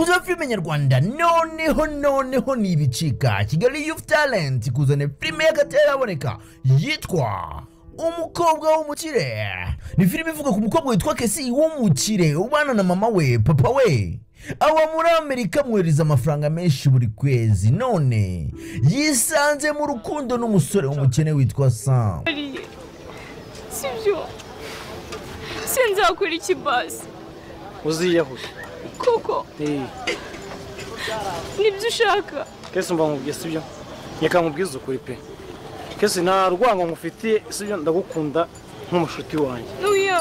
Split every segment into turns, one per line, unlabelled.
bakuze filime nyarwanda noneho nibicika Kigali Youth Talent kuzana filime y'akataraboneka yitwa Umukobwa w'umukire. Ni filime ivuga ku mukobwa witwa Kesi w'umukire ubana na mama we papa we awa muri Amerika mwereza amafaranga menshi buri kwezi, none yisanze mu rukundo n'umusore w'umukene witwa Sam.
Sibyo sinzakora iki basi
uziyahuye
kuko nibyo ushaka.
Kesi mba nkubwiye sibyo, nyeka nkubwiza ukuri pe. Kesi nta rwango ngufitiye sibyo, ndagukunda nk'umushuti wanjye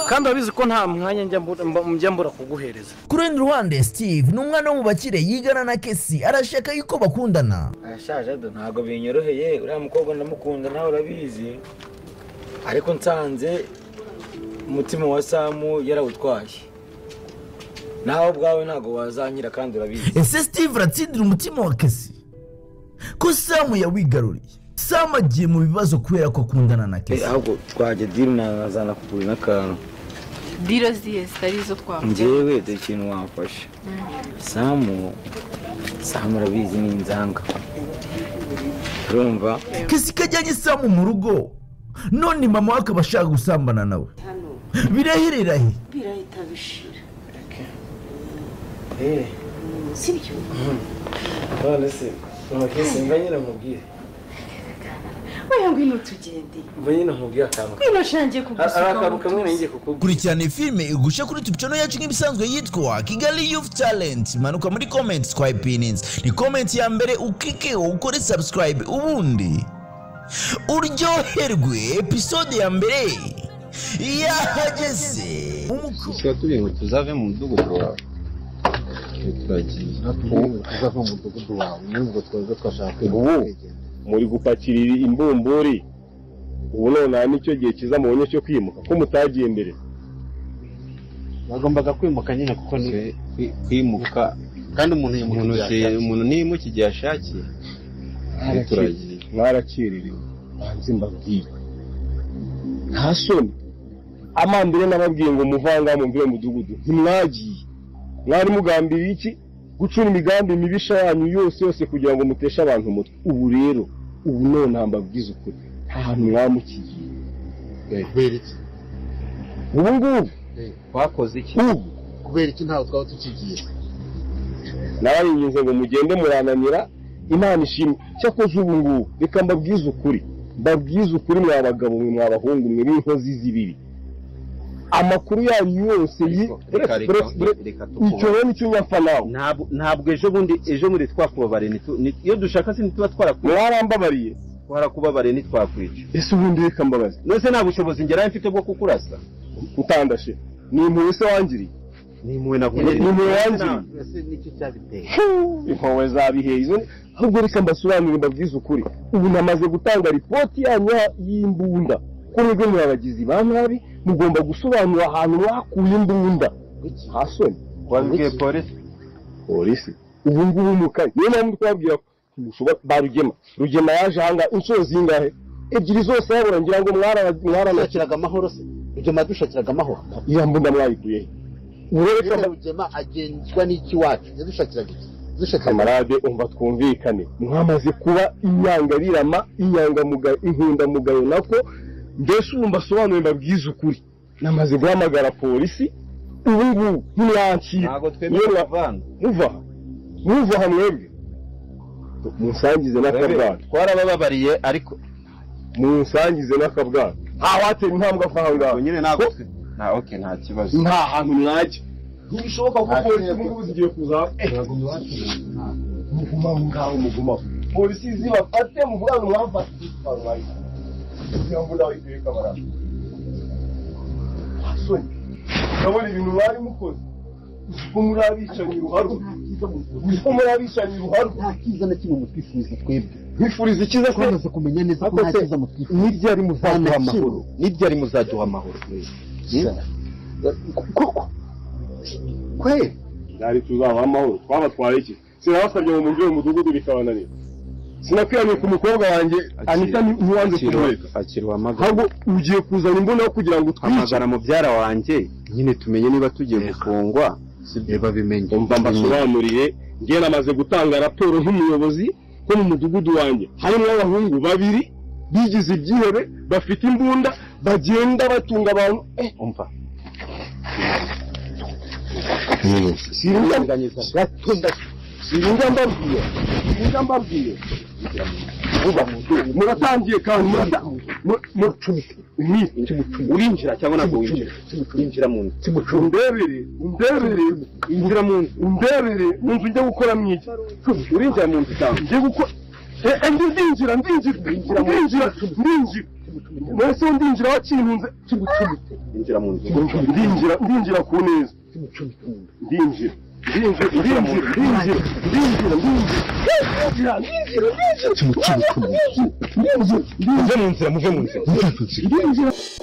kandi abizi ko nta mwanya njya mbura kuguhereza.
Kuri rundi ruhande Steve n'umwana wo mu bakire yigana na Kesi arashaka yuko bakundana.
Arashaje ntago binyoroheye, uriya mukobwa ndamukunda nawe urabizi, ariko nsanze umutima wa Samu yarawutwaye, nawe ubwawe ntago wazanyira kandi urabizi.
Ese Steve aratsindira umutima wa Kesi ko Samu yawigaruriye? Samu agiye mu bibazo kubera ko akundana na Kesi.
Ahubwo twaje deal nazana kugura n'akantu.
Deal ziyese arizo twavuga.
Njyewe de kintu wamfasha. Samu arabizi ni inzanga. Urumva?
Kesi kajyanye Samu mu rugo, none mama wake bashaka gusambana nawe. Birahirira he?
Birahita bishira.
Sibyo. None se Kesi nganyira mubwire.
Oya ngwino tugende.
Mbayina nkubwiye akantu.
Ngwino shanje kugusuka.
Akaruka mwe ngiye kukubwira.
Kurikirana filime igusha kuri YouTube channel yacu nk'ibisanzwe yitwa Kigali Youth Talent. Manuka muri comments kwa opinions. Ni comment ya mbere ukike ukore subscribe ubundi uryoherwe episode ya mbere yahageze.
Sika turi ngo tuzave mu mudugudu wawe.
Tuzave mu mudugudu wawe. Nubwo twaza twashaka
muri gupakira imbumburi, ubu none nicyo gihe kiza mubonye cyo kwimuka ko mutagiye imbere.
bagombaga kwimuka nyine kuko ni
Kwimuka
kandi umuntu
nimuka igihe ashakiye. Turagiye mwarakiririwe banze mbabwire, nta soni amambere nababwiye ngo muvanga mu mvire mudugudu ntimwagiye. Mwari mugambiriye iki? Gucura imigambi mibisha yanyu yose kugira ngo muteshe abantu umutwe. Ubu rero none mbabwiza ukuri nta hantu mwamukiye.
kubera iki?
Ubu ngubu
Wakoze iki? Kubera iki ntaho twaba tukigiye?
Nabaringinze ngo mugende murananira Imana ishimwe. Cyakoze ubu ngubu reka mbabwiza ukuri mwa bagabo mwe mwa bahungu mwe b'inkozi z'ibiri. Amakuru yanyu yose icyo nicyo nyapfa nawe.
Ntabwo ejo muri twakubabare iyo dushaka se ntituba
mwarambabariye
twarakubabare ntitwakwica.
Ese ubundi reka mbabaze,
nose nta bushobozi ngera mfite bwo kukurasa
utandashe ni impuhwe se wangiriye?
Ni impuhwe nakugiriye.
Ni impuhwe wangiriye?
Ese nicyo cyabiteye
impuhwe zabiheye. Ahubwo reka mbasubirire mbabwize ukuri, ubu namaze gutanga ripoti yanyu y'imbunda ko mwebwe mwabagizi ba nabi, mugomba gusobanura ahantu mwakuye imbunda. Hasoni
wabwiye polisi
ubu ngubu mukaye niyo mpamvu twabwira ko Rugema yaje hanga inshuro zingahe? Ebyiri zose yabura ngira ngo
mwaranashakiraga amahoro se. Rugema dushakiraga amahoro.
Iyo mbunda mwayikuye
urebe Rugema agenzwa n'iki wacu yadushakiraga iki?
Kamarade umva twumvikane, mwamaze kuba inyangarirama inyangamugayo inkundamugayo nako mbese umva sobanure mbabwiza ukuri. Namaze guhamagara polisi ubu ngubu ntiyankira.
Ntago twemera kuvana
muva hamwebwe musangize n'akabwana.
Twarabababariye ariko
musangize n'akabwana watera intambwe afahanga
nyine ntago nta kibazo.
Nta hantu mwajya ntibishoboka ko polisi ngubu zigiye kuza. Muguma polisi zibafate muvugana mwafata farumari iyo mbunda wikwiye kamara. Hasoni nabona ibintu mwari mukoze ko murabicanye uruharu
nta kiza na kimwe mutwifuriza twebwe.
Mwifuriza ikiza
twamaze kumenya neza ko nta kiza mutwifuriza. Nibyo ari muzaduha amahoro
koko kwe yari tuzaha amahoro. Twabatwara iki? Sinabasabye mu mujyi w'umudugudu bikabananira. Sinakwiyanye ku mukobwa wanjye Anita ntiwanze kumureka.
Akirwa amagara.
Ahubwo ugiye kuzana imbunda kugira ngo
twamagara mu byara wanjye nyine tumenye niba tugiye gufungwa sibyo bimenye
umva mbasobanuriye ngiye namaze gutanga raporo nk'umuyobozi ko mu mudugudu wanjye harimo abahungu 2 bigize ibyihebe bafite imbunda bagenda batunga abantu umva siringanyiza gatunda siringambabwiye uba muratangiye kandi urinjira cyangwa ntabwo winjira mu nzu ndebere injira mu nzu ndebere mu nzu njye gukora mwiki urinjira mu nzu cyangwa njye gukora ndinjira mwese ndinjira wakintunze injira mu nzu ndinjira ku neza ndinjira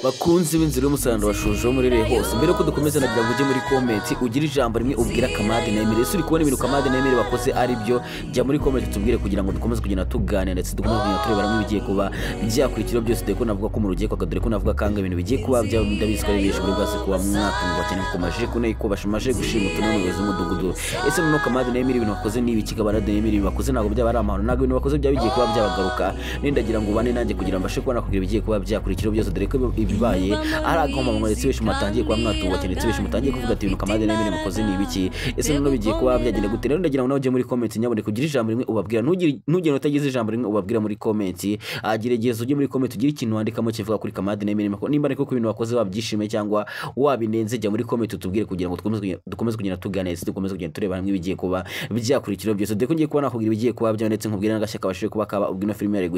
bakunzi b'inzira y'umusarando washojeho muri rehe hose mbere ko dukomeza nagira ngo ujye muri comment ugire ijambo rimwe ubwira Kamade na Emile uri kubona ibintu Kamade na Emile bakoze ari byo jya muri comment tubwire kugira ngo dukomeze kugenda tuganira ndetse dukomeze kugenda turebera mu bigiye kuba byakurikira byose deko navuga ko mu rugiye kwa dore ko navuga kanga ibintu bigiye kuba bya ndabizwa bibeshe buri bwase kuba mwatungwa cyane kumaje kune ko bashimaje gushima umuyobozi w'umudugudu ese no Kamade na Emile ibintu bakoze nibi kigabara de Emile bakoze nago byaba ari amahoro nago ibintu bakoze bya bigiye kuba byabagaruka nindagira ngo ubane nanjye kugira mbashe kubona kugira bigiye kuba byakurikira byose dore ko ibibaye ari agomba mu ndetse wese mutangiye kuba mwatungwa cyane ndetse wese mutangiye kuvuga ati ibintu Kamade na Emile bakoze nibiki ese no bigiye kuba byagenda gute rero ndagira ngo nawe ujye muri comment nyabone kugira ijambo rimwe ubabwira ntugire utagize ijambo rimwe ubabwira muri comment agiregezo ujye muri comment ugira ikintu wandikamo kivuga kuri Kamade na Emile nimba ariko ibintu wakoze wabyishimiye cyangwa wabinenze jya muri comment utubwire kugira ngo dukomeze kugenda tuganira dukomeze kugenda tureba hamwe bigiye kuba byakurikira byose deko ngiye kubona kugira bigiye kuba byanditse nkubwira n'agashyaka bashije kuba kaba ubwino filime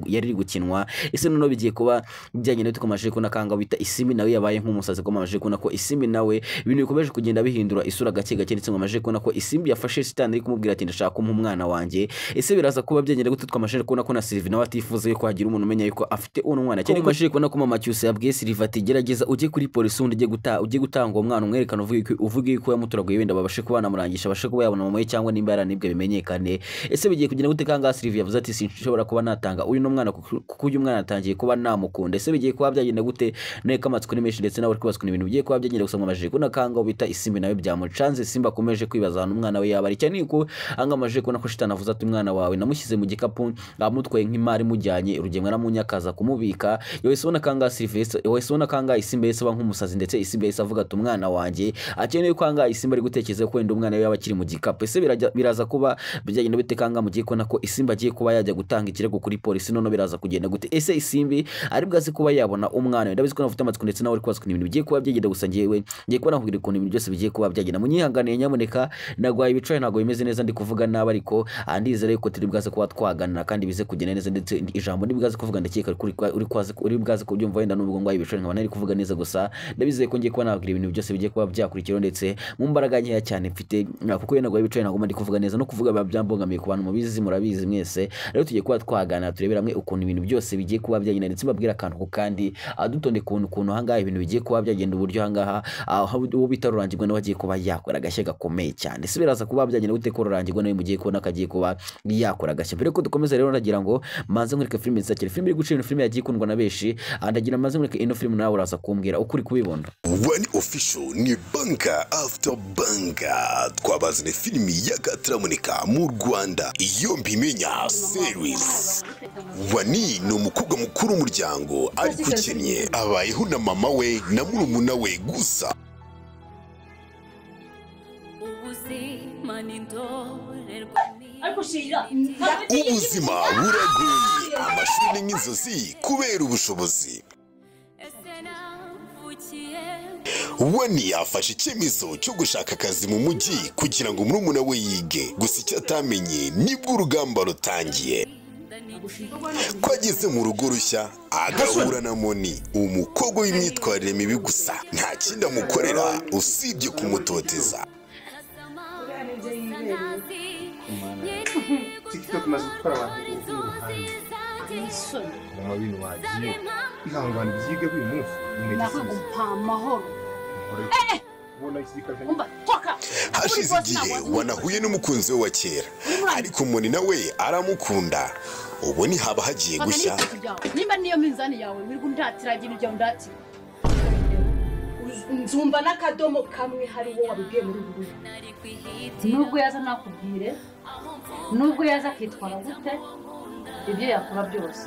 yari gukinwa ese no bigiye kuba byagenda tukomaje ko nakanga bita Isimi nawe yabaye nk'umusazi ko amaje kubona ko Isimi nawe ibintu bikomeje kugenda bihindura isura gake ndetse ngo amaje kubona ko Isimbi yafashe Sitani ari kumubwira ati ndashaka umwana wanjye ese biraza kuba byagenda gute twamaje kubona ko na Sylvie nawe atifuza yuko hagira umuntu umenya yuko afite uwo mwana cyane ko amaje kubona ko mama Cyuse yabwiye Sylvie ati gerageza ujye kuri polisi undi ujye gutanga uwo mwana umwerekana uvuge yuko yamuturaguye wenda babashe kuba namurangisha bashe kuba yabona mama cyangwa nimba yaranibwe bimenyekane ese bigiye kugenda gute kanga Sylvie yavuze ati sinshobora kuba natanga uyu no mwana kuko uyu mwana atangiye kuba namukunda ese bigiye kuba byagenda gute neka amatsiko ni menshi ndetse nawe kwibazwa ibintu bigiye kuba byagenda gusanga amaje ko nakanga bita Isimbi nawe byamucanze Simba akomeje kwibaza hano umwana we yaba ari cyane ko angamaje ko nako Shitani avuze ati umwana wawe namushyize mu gikapu amutwaye nk'imari mujyanye urugemwe namunyakaza kumubika yose ubona kanga Sylvester yose ubona kanga Isimbi yese nk'umusazi ndetse Isimbi yese avuga ati umwana wanjye akeneye kwanga Isimbi ari gutekereza ko wenda umwana we yaba akiri mu gikapu ese biraza kuba byagenda bite kanga mugiye ko nako Isimbi agiye kuba yajya gutanga ikirego kuri polisi none biraza kugenda gute ese Isimbi ari bwaze kuba yabona umwana ndabizi ko nafite amatsiko ndetse nawe kwazwa ibintu bigiye kuba byagenda gusa ngiye kubona kugira ukuntu ibintu byose bigiye kuba byagenda munyihanganiye nyamuneka nagwaye ibicaye ntago bimeze neza ndi kuvuga naba ariko andizere yuko turi bwaze kuba twaganira kandi bize kugenda neza ndetse ijambo ndibwaze kuvuga ndakeka uri bwaze kubyumva wenda nubwo ngwaye ibicaye nkaba nari kuvuga neza gusa ndabizeye ko ngiye kuba nabagira ibintu byose bigiye kuba byakurikira ndetse mu mbaraga nkeya cyane mfite kuko yenda nagwaye ibicaye ntago ndi kuvuga neza no kuvuga byambongamiye ku bantu mubizi murabizi mwese rero tugiye kuba twaganira turebera hamwe ukuntu ibintu byose bigiye kuba byagenda ndetse mbabwira akantu kandi adutonde kuntu hangaha ibintu bigiye kuba byagenda uburyo hangaha aho uwo bita Rurangirwa nawe agiye kuba yakora agashya gakomeye cyane ese biraza kuba byagenda gute ko Rurangirwa nawe mugiye kubona kagiye kuba yakora agashya mbere ko dukomeza rero nagira ngo manze nkwereke filime nziza cyane filime iri gucira filime yagiye ikundwa na benshi ndagira manze nkwereke ino filime nawe uraza kumbwira ukuri kubibona
One Official ni banka after banka twabazane filime y'akataramunika mu Rwanda iyo mbimenya series Wani ni umukobwa mukuru umuryango ariko ukennye abayeho na mama we na murumuna we gusa ubuzima buragoye amashuri n'inzozi kubera ubushobozi Wani yafashe icyemezo cyo gushaka akazi mu mujyi kugira ngo murumuna we yige gusa icyo atamenye nibwo urugamba rutangiye kwageze mu rugo rushya agahura na Moni umukobwa w'imyitwarire mibi gusa nta kindi amukorera usibye kumutoteza hashize igihe wanahuye n'umukunzi we wa kera ariko Moni nawe aramukunda ubu ni haba hagiye gushya
nimba niyo minzani yawe wirwa undatira ikintu cyo ndatira
nzumva n'akadomo kamwe hari wo wabibwiye muri ubu buryo. Nubwo yaza nakubwire, nubwo yaza akitwara gute, ibyo yakora byose.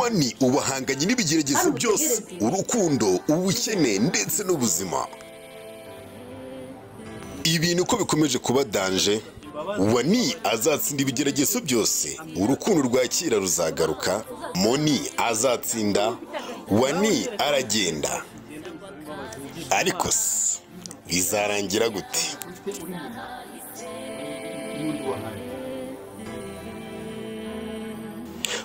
Wani ubahanganye n'ibigeragezo byose, urukundo, ubukene ndetse n'ubuzima. Ibintu ko bikomeje kuba danje, Wani azatsinda ibigeragezo byose, urukundo rwakira ruzagaruka, Moni azatsinda, Wani aragenda. Ariko se bizarangira gute?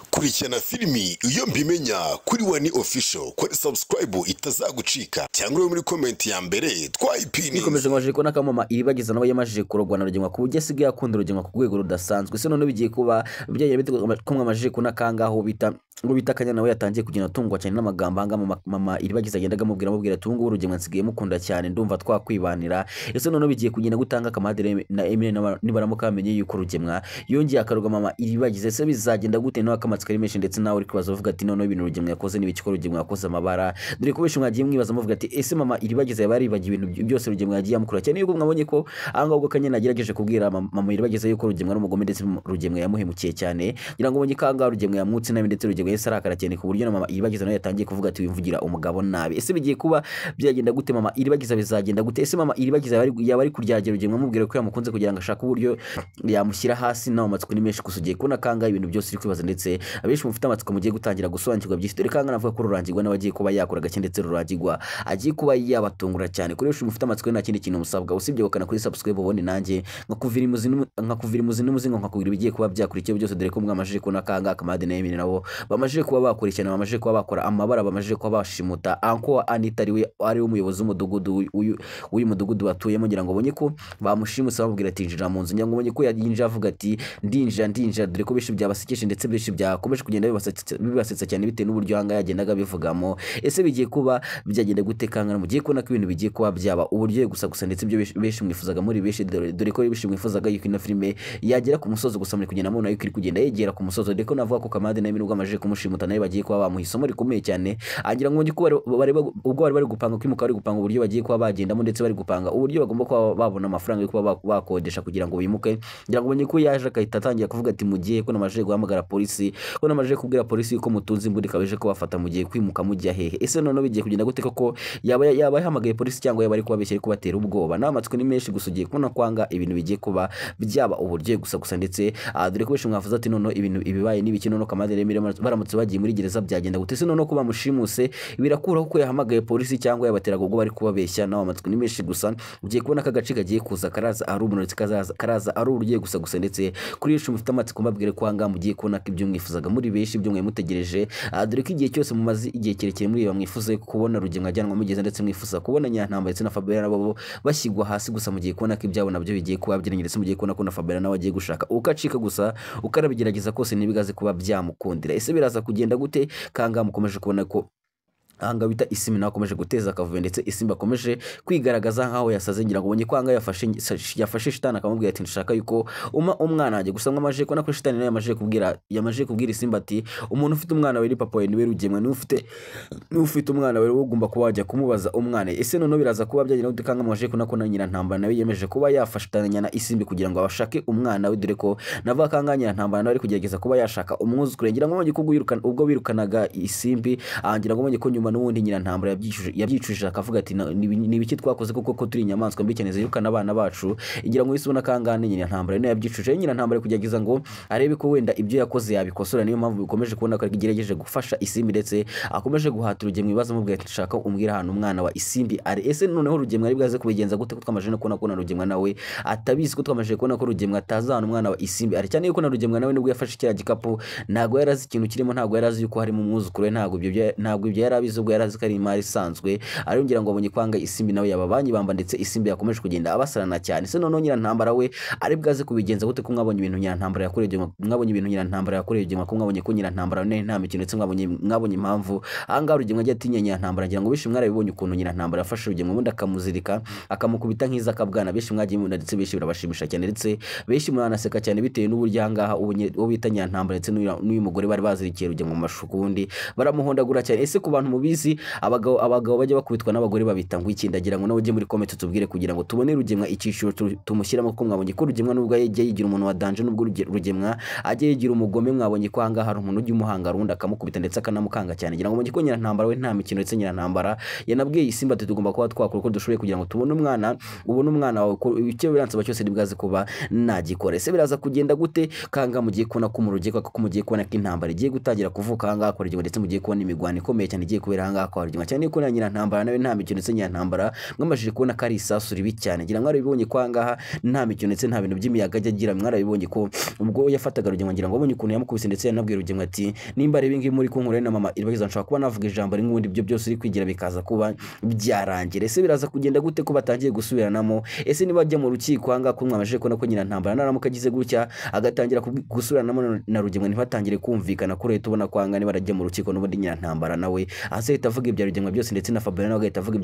Kurikirana filimi iyo mbimenya kuri Wani Official, kuri subscribe itazagucika cyangwa muri comment ya mbere twayipini.
Nikomeje ngwaje ko nakamama iribagiza nawe yamajije kurogwana rugengwa ku buryo asigaye akunda rugengwa ku rwego rudasanzwe. Se none bigiye kuba bijyanye bite ko mwamajije ko nakangaho bita ngo bitakanya nawe yatangiye kugenda tungwa cyane n'amagambo hanga mama iribagiza agendaga mubwira tungu urugengwa nsigaye mukunda cyane ndumva twakwibanira. Ese none bigiye kugenda gutanga kamadere na Emile nibaramuka bamenye yuko rugengwa yongeye akaruga mama iribagiza. Se bizagenda gute no akamatsika rimeshe ndetse nawe uri kubaza uvuga ati none ibintu rugengwa yakoze n'ibiki ko rugengwa yakoze amabara. Dore ko benshi mwagiye mwibaza muvuga ati ese mama iribagiza yabari bagiye ibintu byose rugengwa yagiye amukura cyane yuko mwabonye ko anga ubwo kanye nagerageje kubwira mama iribagiza yuko rugengwa n'umugome ndetse rugengwa yamuhemukiye cyane ngira ngo bonye kanga rugengwa yamutse nabi ndetse rugengwa yese arakara cyane ku buryo mama iribagiza nawe yatangiye kuvuga ati wimvugira umugabo nabi. Ese bigiye kuba byagenda gute mama iribagiza bizagenda gute? Ese mama iribagiza yabari kuryagera rugengwa mubwira ko yamukunze kugira ngo ashaka uburyo yamushyira hasi nawe amatsiko ni menshi kusugiye kubona kanga ibintu byose iri kwibaza ndetse abenshi mufite amatsiko mugiye gutangira gusobanukirwa byinshi. Dore kanga navuga ko rurangirwa nawe agiye kuba yakora gake ndetse rurangirwa agiye kuba yabatungura cyane. Kuri benshi mufite amatsiko nta kindi kintu musabwa usibye gukana kuri subscribe ubundi nanjye nkakuvira imuzingo nkakubwira ibigiye kuba byakurikiye byose. Dore ko mwamajije ko nakanga Kamade na Emile nabo bamajije kuba bakurikirana, bamajije kuba bakora amabara, bamajije kuba bashimuta Anko Anita ari umuyobozi w'umudugudu uyu mudugudu batuyemo ngira ngo bonye ko bamushimuse bamubwira ati injira mu nzu. Ngira ngo bonye ko yinjira avuga ati ndinjira. Dore ko benshi byabasekeje ndetse benshi byakomeje kugenda bibasetsa cyane bitewe n'uburyo hanga yagendaga bivugamo. Ese bigiye kuba byagenda gutekanga mugiye kubona ko ibintu bigiye kuba byaba uburyo gusa ndetse ibyo benshi mwifuzaga muri benshi. Dore ko benshi mwifuzaga yuko ino filime yagera ku musozo gusa muri kugenda mubona yuko iri kugenda yegera ku musozo. Dore ko navuga ko Kamade na Emile amajije kumushimuta nawe bagiye kuba bamuha isomo rikomeye cyane. Angira ngo ubwo bari gupanga kwimuka, bari gupanga uburyo bagiye kuba bagendamo ndetse bari gupanga uburyo bagomba kuba babona amafaranga yo kuba bakodesha kugira ngo bimuke. Ngira ngo bonye ko yaje akahita atangira kuvuga ati mugiye ko namajije guhamagara polisi, ko namajije kubwira polisi yuko mutunzi imburi kabeje ko bafata mugiye kwimuka mujya hehe. Ese none bigiye kugenda gute koko yaba yahamagaye polisi cyangwa yaba ari kubabeshya ariko batera ubwoba n'amatsiko ni menshi gusugiye kubona kwanga ibintu bigiye kuba byaba uburyo gusa ndetse dore ko benshi mwavuze ati none ibintu ibibaye n'ibiki none Kamade Emile baramutse bagiye muri gereza byagenda gute? Se none ko bamushimuse birakuraho ko yahamagaye polisi cyangwa yabateraga ubwo bari kubabeshya n'amatsiko ni menshi gusa. Ugiye kubona aka gace gagiye kuza karaza ari umunotsi karaza ari uburyo gusa ndetse kuri yishu mufite amatsiko mbabwire kwanga mugiye kubona ko ibyo mwifuzaga muri benshi ibyo mwemutegereje. Dore ko igihe cyose mumaze igihe kirekire muri bamwifuze kubona rugengwa ajyanwa mugeze ndetse mwifuza kubona Nyantambara ndetse na Fabiola nabo bashyigwa hasi gusa mugiye kubona ko ibyabo nabyo bigiye kuba byirengera ndetse mugiye kubona ko na Fabiola nawe agiye gushaka ukacika gusa ukarabigerageza kose ntibigaze kuba byamukundira. Ese biraza kugenda gute? Kanga mukomeje kubona ko ahanga bita Isimi nakomeje guteza akavuyo ndetse Isimba akomeje kwigaragaza nkaho yasaze. Ngira ngo bonye kwanga yafashe shitani akamubwira ati nshaka yuko umwana aje gusa mwamaje ko nako shitani nayo yamaje kubwira Isimba ati umuntu ufite umwana we papa we niwe rugemwe n'ufite umwana we ugomba kuba wajya kumubaza umwana. Ese none biraza kuba byagenda gute? Kanga mwamaje ko nako na Nyirantambara nawe yemeje kuba yafashanya na Isimbi kugira ngo abashake umwana we. Dore ko navuga kanga Nyirantambara nawe ari kugerageza kuba yashaka umwuzukuru. Ngira ngo bonye ko ubwo birukanaga Isimbi ngira ngo bonye ko nyuma n'ubundi Nyirantambara yabyicujije akavuga ati nibiki twakoze kuko turi inyamaswa mbi cyane zirukana abana bacu. Ngira ngo isubona kangane Nyirantambara nayo yabyicujije. Nyirantambara kugerageza ngo arebe ko wenda ibyo yakoze yabikosora, niyo mpamvu bikomeje kubona ko igerageje gufasha Isimbi ndetse akomeje guhata urugemwe ibibazo mubwira ati nshaka umbwira ahantu umwana wa Isimbi ari. Ese noneho urugemwe ari bwaze kubigenza gute ko twamaje no kubona urugemwe nawe atabizi, ko twamaje kubona ko urugemwe atazana umwana wa Isimbi ari cyane yuko na urugemwe nawe nubwo yafashe kiriya gikapu ntago yarazi ikintu kirimo, ntago yarazi yuko harimo umwuzukuru we, ntago ibyo yarabizi ubwo yarazi ko ari imari isanzwe. Arongera ngo abonye kwanga Isimbi nawe yababanyi bamba ndetse Isimbi yakomeje kugenda abasarana cyane. Se noneho Nyirantambara we ari bwaze kubigenza gute ko mwabonye ibintu Nyirantambara yakoreye ko mwabonye ko Nyirantambara nta mikino ndetse mwabonye impamvu ahanga urugemwe agiye atinya Nyirantambara. Ngira ngo bishi mwarabibonye ukuntu Nyirantambara yafashe urugemwe ubundi akamuzirika akamukubita nk'iza kabwana. Bishi mwagiye mubona ndetse bishi birabashimisha cyane ndetse bishi mwanaseka cyane bitewe n'uburyo ahangaha uwo bita Nyirantambara ndetse n'uyu mugore bari bazirikiye urugemwe mu mashuka ubundi baramuhondagura cyane. Ese ku bantu mubizi abagabo bajya bakubitwa n'abagore babita ngo iki ndagira ngo nawe ujye muri comment tubwire kugira ngo tubone Rugemwa icishuro tumushyiramo ko mwabonye ko Rugemwa nubwo yajya yigira umuntu wa danger nubwo Rugemwa ajya yigira umugome mwabonye ko hanga hari umuntu ujya umuhanga rundi akamukubita ndetse akanamukanga cyane ngira ngo mubonye ko Nyirantambara we nta mikino ndetse Nyirantambara yanabwiye Isimba ati tugomba kuba twakora uko dushoboye kugira ngo tubone umwana wawe icyo biransaba cyose nibwaze kuba nagikore ese biraza kugenda gute kanga mugiye kubona ko mu rugeko ko mugiye kubona ko intambara igiye gutangira kuvuka hanga akora igihe ndetse mugiye kubona imigwano ikomeye cyane igiye kubera hanga akora igihe cyane ko Nyirantambara nawe nta mikino ndetse Nyirantambara mwamajije kubona ko ari isasu ribi cyane ngira mwarabibonye ko hanga nta mikino ndetse nta bintu by'imiyaga ajya agira mwarabibonye ko ubwo yafataga Rugemwa ngira ngo abonye ukuntu yamukubise ndetse yanabwiye Rugemwa ati nimba ari ibingi muri kunkura na mama Iribagiza nshaka kuba navuga ijambo ringundi byo byose uri kwigira bikaza kuba byarangira ese biraza kugenda gute ko batangiye gusubiranamo ese niba ajya mu rukiko hanga ko mwamajije kubona ko Nyirantambara naramuka agize gutya agatangira gusubiranamo na Rugemwa ntibatangire kumvikana kuri tubona ko hanga niba arajya mu rukiko n'ubundi Nyirantambara nawe azahita avuga ibya Rugemwa byose ndetse na Fabiola nawe agahita avuga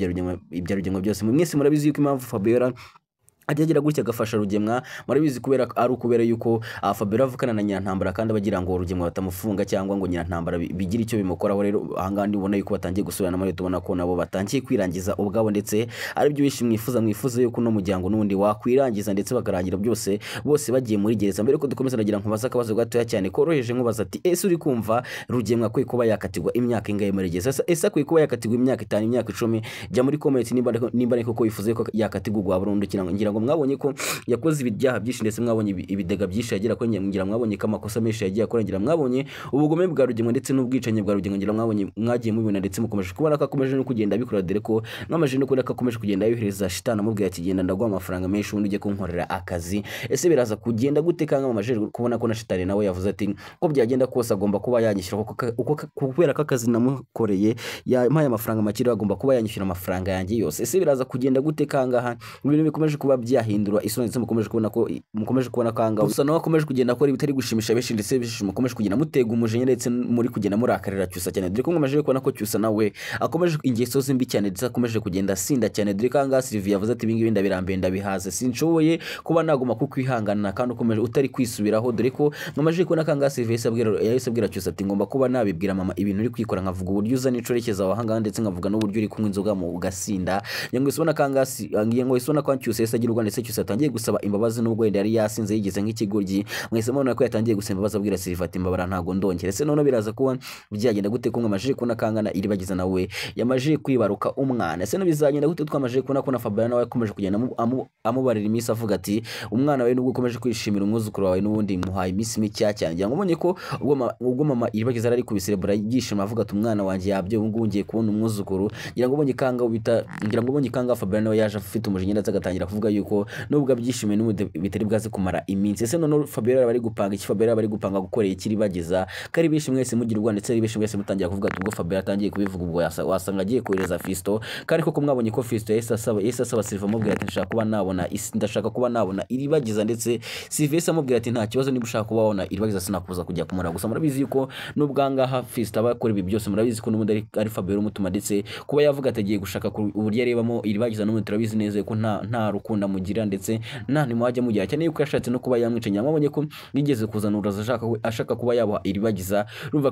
ibya Rugemwa byose mwese murabizi yuko impamvu Fabiola agira gutya agafasha Rugemwa murabizi kubera ari ukubera yuko Fabiola avukana na Nyirantambara kandi bagira ngo Rugemwa batamufunga cyangwa ngo Nyirantambara bigira icyo bimukoraho rero ahangandi ubona yuko batangiye gusubirana muri tubona ko nabo batangiye kwirangiza ubwabo ndetse ari byo bishi mwifuza yuko no mujyango nundi wakwirangiza ndetse bakarangira byose bose bagiye muri gereza mbere ko dukomeza nagira nkubaza akabazo gatoya cyane koroheje nkubaza ati ese uri kumva Rugemwa kwe kuba yakatigwa imyaka ingaye muri gereza ese kwe kuba yakatigwa imyaka 5 imyaka 10 jya muri comment nimba niko ko wifuza ko yakatigwa burundu ngira ngo mwabonye ko yakoze ibyaha byinshi ndetse mwabonye ibidega byinshi yagira ko ngira mwabonye ko amakosa menshi yagiye akora ngira mwabonye ubugome bwa Rugemwa ndetse n'ubwicanye bwa Rugemwa ngira mwabonye mwagiye mubibona ndetse mukomeje kubona ko akomeje no kugenda bikora dore ko mwamaje no kubona ko akomeje kugenda yohereza shitana mubwiye ati genda ndaguha amafaranga menshi undi ujye kunkorera akazi ese biraza kugenda gute kanga mwamaje kubona ko na shitani nawe yavuze ati ko byagenda kose agomba kuba yanyishyura uko kubera ko akazi namukoreye yampaye amafaranga makiri agomba kuba yanyishyura amafaranga yanjye yose ese biraza kugenda gute kanga ibintu bikomeje kuba byahindura isoni ndetse mukomeje kubona kanga gusa nawe akomeje kugenda akora ibitari gushimisha benshi ndetse bishimye mukomeje kugenda mutega umujenye ndetse muri kugenda murakarira Cyusa cyane dore ko mwamaje kubona ko Cyusa nawe akomeje ingeso zimbi cyane ndetse akomeje kugenda sinda cyane dore kanga Sylvie yavuze ati ibingi binda birambe ndabihaze sinshoboye kuba naguma kukwihangana kandi ukomeje utari kwisubiraho dore ko mwamaje kubona kanga Sylvie yasabwira Cyusa ati ngomba kuba nabibwira mama ibintu uri kwikora nkavuga uburyo uza n'icorekeza wahanga ndetse nkavuga n'uburyo uri kunywa inzoga mu gasinda ngo isubona kanga ngo isubona kwa Cyusa yasagirwa ndetse Cyusa atangiye gusaba imbabazi nubwo yari yasinze yigeze nk'ikigoryi mwese mubona ko yatangiye gusaba imbabazi abwira Sylvie ati mbabara ntago ndongere se none biraza kuba byagenda gute ko mwamaje kubona kangana Iribagiza nawe yamaje kwibaruka umwana se no bizagenda gute twamaje kubona ko na Fabiola nawe akomeje kugenda amubarira iminsi avuga ati umwana we nubwo ukomeje kwishimira umwuzukuru wawe n'ubundi muhaye iminsi mike cyane ngira ngo mbonye ko ubwo mama Iribagiza ari kubiserebura yigishima avuga ati umwana wanjye yabye ubwo ngiye kubona umwuzukuru ngira ngo mbonye kanga Fabiola nawe yaje afite umujinya ndetse agatangira kuvuga yuko nubwo byishimiye n'ubundi bitari bwaze kumara iminsi ese none Fabiola bari gupanga iki Fabiola bari gupanga gukorera Ikiribagiza kari bishi mwese mugira urwa ndetse ari bishi mwese mutangira kuvuga ati ubwo Fabiola atangiye kubivuga ubwo wasanga agiye kohereza Fisto kandi koko mwabonye ko Fisto yesa asaba Sylvie amubwira ati ndashaka kuba nabona Iribagiza ndetse Sylvie amubwira ati nta kibazo niba ushaka kuba wabona Iribagiza sinakuza kujya kumura gusa murabizi yuko n'ubwangaha Fisto abakora ibi byose murabizi ko n'ubundi ari Fabiola umutuma ndetse kuba yavuga ati agiye gushaka uburyo arebamo Iribagiza n'ubundi turabizi neza ko nta rukunda mugira ndetse nta nimwajya mugira cyane yuko yashatse no kuba yamwica nyamabonye ko yigeze kuzanura ashaka kuba yaba Iribagiza urumva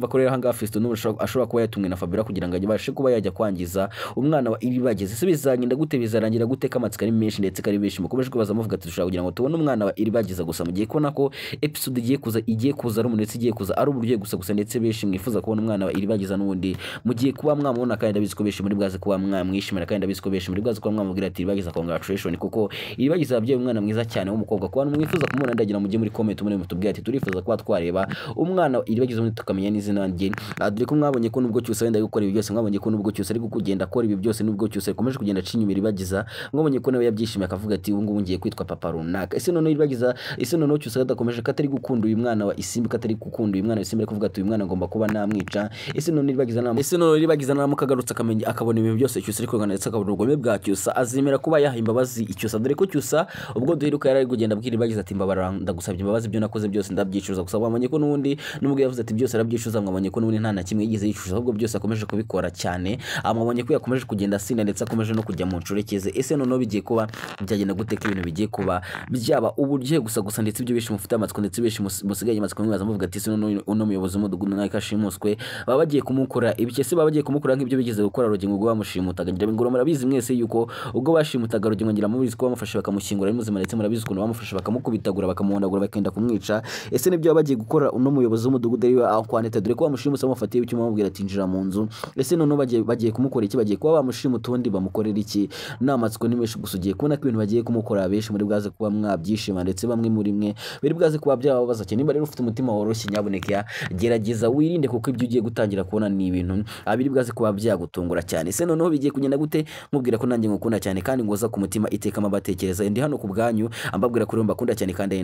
ko rero hanga Fisto ashobora kuba yatumwe na Fabiola kugira ngo abashe kuba yajya kwangiza umwana wa Iribagiza ese bizagenda gute bizarangira gute kamatsika ari menshi ndetse kari benshi mukomeje kubaza muvuga ati dushaka kugira ngo tubone umwana wa Iribagiza gusa mugiye kubona ko episode igiye kuza ari ndetse igiye kuza ari uburyo gusa ndetse benshi mwifuza kubona umwana wa Iribagiza n'undi mugiye kuba mwamubona kandi ndabizi ko benshi muri bwaze kuba mwamwishimira kandi ndabizi ko benshi muri bwaze kuba mwamubwira ati Iribagiza congratulations kuko Iribagiza yabyaye umwana mwiza cyane w'umukobwa kuba mwifuza kumubona ndagira mujye muri comment muri mutubwira ati turifuza kuba twareba umwana Iribagiza muri tukamenya n'izina rye dore ko mwabonye ko nubwo Cyusa wenda gukora ibi byose mwabonye ko nubwo Cyusa ari kugenda akora ibi byose nubwo Cyusa ikomeje kugenda cinyuma Iribagiza mwabonye ko nawe yabyishimiye akavuga ati ubu ngubu ngiye kwitwa papa runaka ese none Iribagiza ese none Cyusa adakomeje katari gukunda uyu mwana wa Isimbi katari gukunda uyu mwana wa Isimbi kuvuga ati uyu mwana ngomba kuba namwica ese none Iribagiza namukagarutsa akamenya akabona ibintu byose Cyusa ari kugana ndetse akabona ubugome bwa Cyusa azimera kuba yaha imbabazi Icyusa dore ko Cyusa ubwo duheruka yari kugenda abwira bagize ati mbabara ndagusabye imbabazi ibyo nakoze byose ndabyicuza gusa bamenye ko nundi nubwo yavuze ati byose arabyicuza mwabonye ko nundi nta na kimwe yigize yicuza ahubwo byose akomeje kubikora cyane amabonye ko yakomeje kugenda asinda ndetse akomeje no kujya mu ncurekeze ese noneho bigiye kuba byagenda gute ko ibintu bigiye kuba byaba uburyo gusa ndetse ibyo bishi mufite amatsiko ndetse bishi musigaye amatsiko mwibaza muvuga ati se uno muyobozi w'umudugudu nawe kashimuswe baba bagiye kumukora ibikese baba bagiye kumukora nk'ibyo bigeze gukora Rugingo ubwo bamushimutaga ngira ngo murabizi mwese yuko ubwo bashimutaga Rugingo ngira mubizi ko bamufashe bakamushyingura ari muzima ndetse murabizi ukuntu bamufashe bakamukubitagura bakamuhondagura bakenda kumwica ese nibyo baba bagiye gukora uno muyobozi w'umudugudu ari Antoinette dore ko bamushimuse bamufatiye icyuma bamubwira ati injira mu nzu ese noneho bagiye kumukora iki bagiye kuba bamushimuta ubundi bamukorera iki n'amatsiko nimeshi gusugiye kubona ko ibintu bagiye kumukora benshi muri bwaze kuba mwabyishima ndetse bamwe muri mwe bari bwaze kuba byababaza cyane niba rero ufite umutima woroshye nyaboneka gerageza wirinde kuko ibyo ugiye gutangira kubona ni ibintu abiri bwaze kuba byagutungura cyane se noneho bigiye kugenda gute mubwira ko nanjye ngukunda cyane kandi ngoza ku mutima iteka amabatekereza ndi hano ku bwanyu ambabwira ko mbakunda cyane kandi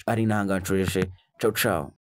ari nahanga nshoreshe ciao ciao